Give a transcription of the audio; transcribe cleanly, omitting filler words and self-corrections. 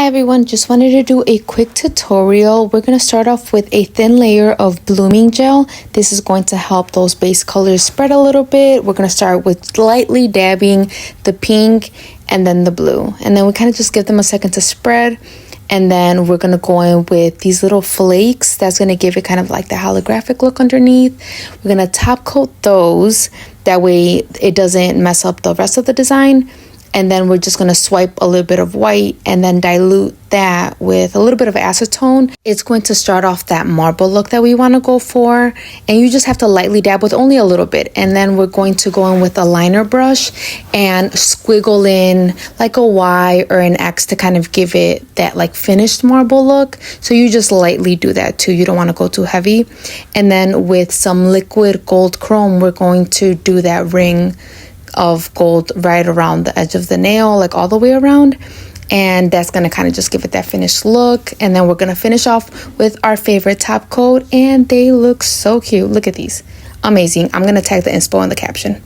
Everyone, just wanted to do a quick tutorial. We're going to start off with a thin layer of blooming gel. This is going to help those base colors spread a little bit. We're going to start with lightly dabbing the pink and then the blue, and then we kind of just give them a second to spread. And then we're going to go in with these little flakes. That's going to give it kind of like the holographic look underneath. We're going to top coat those. That way it doesn't mess up the rest of the design. And then we're just going to swipe a little bit of white and then dilute that with a little bit of acetone. It's going to start off that marble look that we want to go for. And you just have to lightly dab with only a little bit. And then we're going to go in with a liner brush and squiggle in like a Y or an X to kind of give it that like finished marble look. So you just lightly do that too. You don't want to go too heavy. And then with some liquid gold chrome, we're going to do that ring of gold right around the edge of the nail, like all the way around, and that's going to kind of just give it that finished look. And then we're going to finish off with our favorite top coat, and they look so cute. Look at these, amazing. I'm going to tag the inspo in the caption.